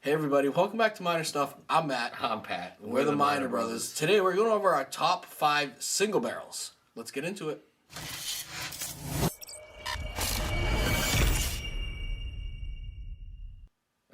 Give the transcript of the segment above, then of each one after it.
Hey everybody, welcome back to Minor Stuff. I'm Matt. I'm Pat. We're the Minor Brothers. Today we're going over our top 5 single barrels. Let's get into it.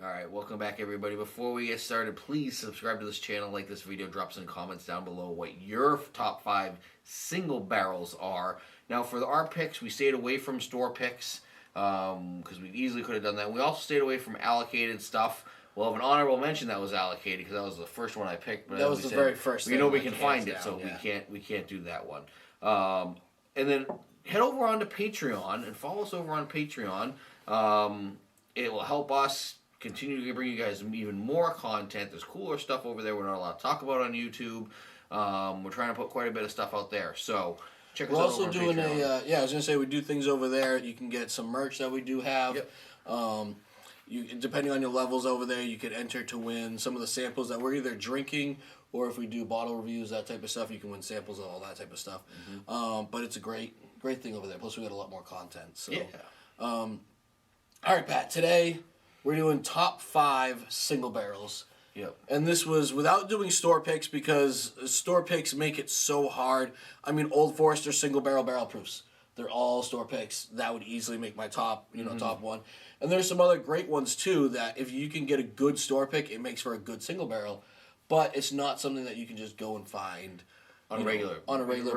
Alright, welcome back everybody. Before we get started, please subscribe to this channel, like this video, drop some comments down below what your top 5 single barrels are. Now for our picks, we stayed away from store picks because we easily could have done that. We also stayed away from allocated stuff. We'll have an honorable mention that was allocated because that was the first one I picked. But that was the very first we thing. know we can find it, so we can't do that one. And then head over onto Patreon and follow us over on Patreon. It will help us continue to bring you guys even more content. There's cooler stuff over there we're not allowed to talk about on YouTube. We're trying to put quite a bit of stuff out there. So check us out. We're also doing I was gonna say we do things over there. You can get some merch that we do have. Yep. You, depending on your levels over there, you could enter to win some of the samples that we're either drinking, or if we do bottle reviews, that type of stuff, you can win samples of all that type of stuff. Mm-hmm. But it's a great thing over there. Plus, we got a lot more content. So, yeah. All right, Pat. Today we're doing top 5 single barrels. Yep. And this was without doing store picks because store picks make it so hard. I mean, Old Forester single barrel proofs. They're all store picks. That would easily make my top, top one. And there's some other great ones too that if you can get a good store pick, it makes for a good single barrel. But it's not something that you can just go and find on a regular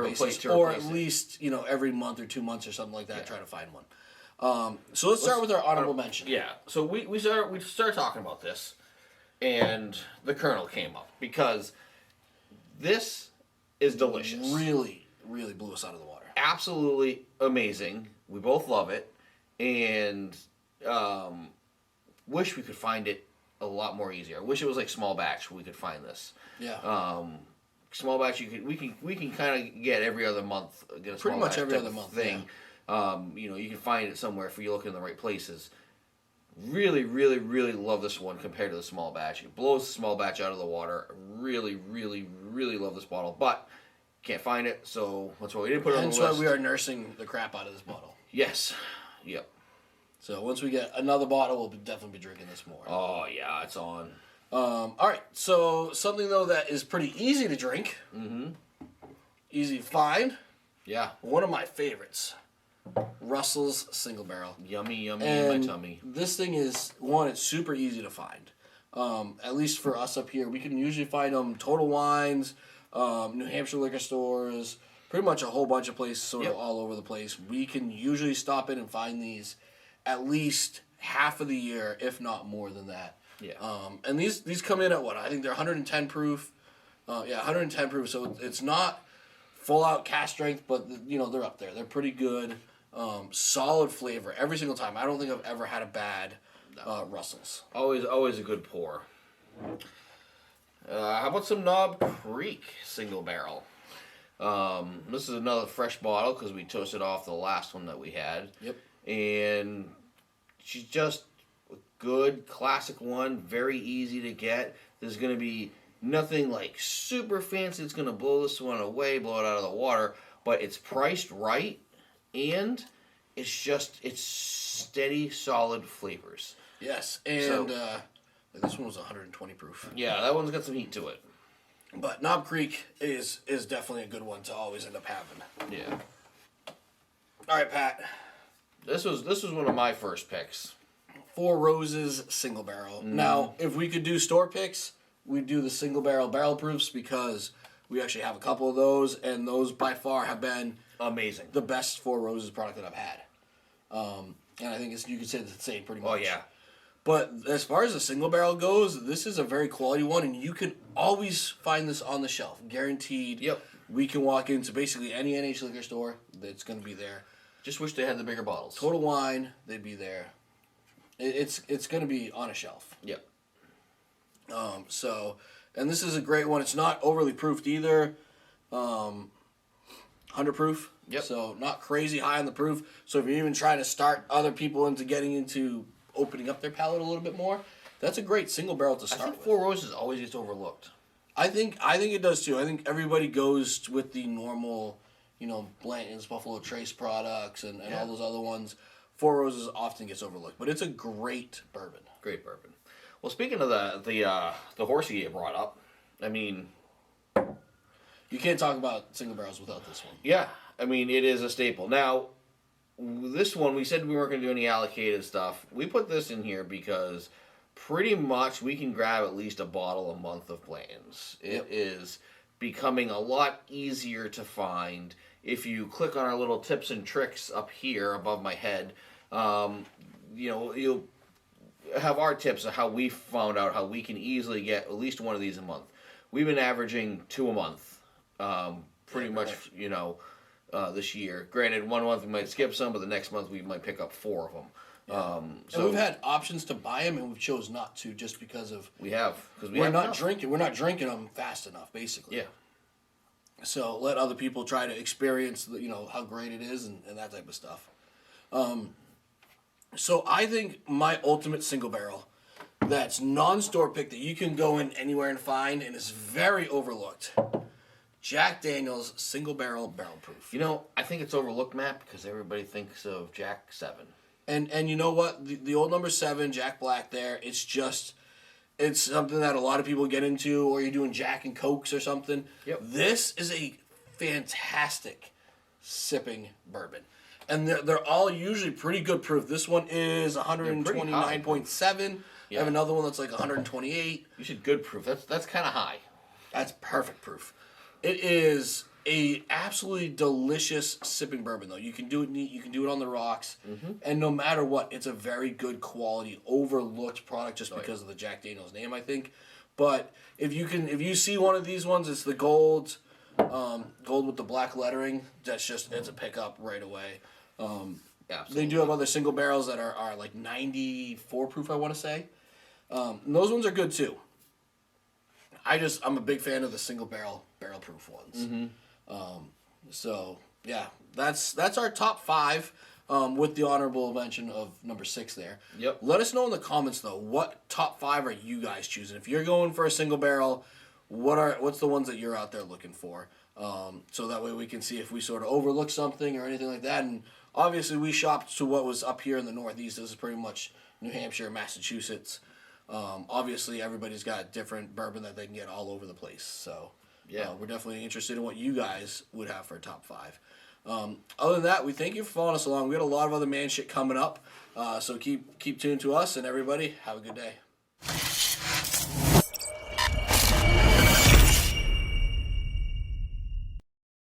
basis, or at least every month or 2 months or something like that. Yeah. Try to find one. So let's start with our honorable mention. Yeah. So we started talking about this, and the Colonel came up because this is delicious. Really, really blew us out of the water. Absolutely amazing. We both love it, and wish we could find it a lot more easier. I wish it was like small batch. We could find this. Yeah. Small batch. We can kind of get every other month. Get a pretty much every other month thing. Yeah. You can find it somewhere if you look in the right places. Really, really, really love this one compared to the small batch. It blows the small batch out of the water. Really, really, really love this bottle, but can't find it, so that's why we didn't put it on the list. That's why we are nursing the crap out of this bottle. Yes. Yep. So once we get another bottle, we'll definitely be drinking this more. Oh, yeah, it's on. All right, so something, though, that is pretty easy to drink. Mm-hmm. Easy to find. Yeah. One of my favorites. Russell's Single Barrel. Yummy, yummy in my tummy. This thing is, one, it's super easy to find. At least for us up here. We can usually find them Total Wines, New Hampshire liquor stores, pretty much a whole bunch of places sort of all over the place. We can usually stop in and find these at least half of the year, if not more than that. Yeah. And these come in at what? I think they're 110 proof. 110 proof. So it's not full out cask strength, but they're up there. They're pretty good. Solid flavor every single time. I don't think I've ever had a bad Russell's. Always a good pour. How about some Knob Creek Single Barrel? This is another fresh bottle because we toasted off the last one that we had. Yep. And she's just a good classic one, very easy to get. There's going to be nothing like super fancy that's going to blow this one away, blow it out of the water, but it's priced right, and it's steady, solid flavors. Yes, and this one was 120 proof. Yeah, that one's got some heat to it. But Knob Creek is definitely a good one to always end up having. Yeah. All right, Pat. This was one of my first picks. Four Roses Single Barrel. Now, if we could do store picks, we'd do the Single Barrel proofs because we actually have a couple of those, and those by far have been amazing. The best Four Roses product that I've had. And I think you could say the same pretty much. Oh, yeah. But as far as the single barrel goes, this is a very quality one, and you can always find this on the shelf, guaranteed. Yep. We can walk into basically any NH liquor store that's going to be there. Just wish they had the bigger bottles. Total Wine, they'd be there. It's going to be on a shelf. Yep. And this is a great one. It's not overly proofed either. 100 proof. Yep. So not crazy high on the proof. So if you're even trying to start other people into getting into opening up their palate a little bit more, that's a great single barrel to start with. I think Four Roses always gets overlooked. I think it does too. I think everybody goes with the normal, Blanton's, Buffalo Trace products and all those other ones. Four Roses often gets overlooked, but it's a great bourbon. Great bourbon. Well, speaking of the horsey you brought up, I mean, You can't talk about single barrels without this one. yeah, I mean it is a staple. Now, this one we said we weren't going to do any allocated stuff. We put this in here because pretty much we can grab at least a bottle a month of Blanton's. It is becoming a lot easier to find. If you click on our little tips and tricks up here above my head, you'll have our tips of how we found out how we can easily get at least one of these a month. We've been averaging 2 a month, pretty much, this year. Granted, one month we might skip some, but the next month we might pick up 4 of them. And we've had options to buy them, and we chose not to just because of we're not drinking. We're not drinking them fast enough, basically. Yeah. So let other people try to experience, how great it is and that type of stuff. So I think my ultimate single barrel that's non-store pick that you can go in anywhere and find and is very overlooked. Jack Daniel's Single Barrel Proof. I think it's overlooked, Matt, because everybody thinks of Jack 7. And you know what? The old number 7, Jack Black there, it's something that a lot of people get into, or you're doing Jack and Cokes or something. Yep. This is a fantastic sipping bourbon. And they're all usually pretty good proof. This one is 129.7. Yeah. I have another one that's like 128. You said good proof. That's kind of high. That's perfect proof. It is a absolutely delicious sipping bourbon, though. You can do it neat. You can do it on the rocks. Mm-hmm. And no matter what, it's a very good quality, overlooked product just because of the Jack Daniel's name, I think. But if you see one of these ones, it's the gold with the black lettering. It's a pickup right away. They do have other single barrels that are like 94 proof, I want to say. And those ones are good too. I'm a big fan of the single barrel proof ones. Mm-hmm. So yeah, that's our top 5 with the honorable mention of number 6 there. Yep. Let us know in the comments though, what top 5 are you guys choosing? If you're going for a single barrel, what's the ones that you're out there looking for? So that way we can see if we sort of overlook something or anything like that. And obviously we shopped to what was up here in the Northeast. This is pretty much New Hampshire, Massachusetts. Obviously everybody's got different bourbon that they can get all over the place. So yeah, we're definitely interested in what you guys would have for a top 5. Other than that, we thank you for following us along. We got a lot of other man shit coming up. So keep tuned to us, and everybody have a good day.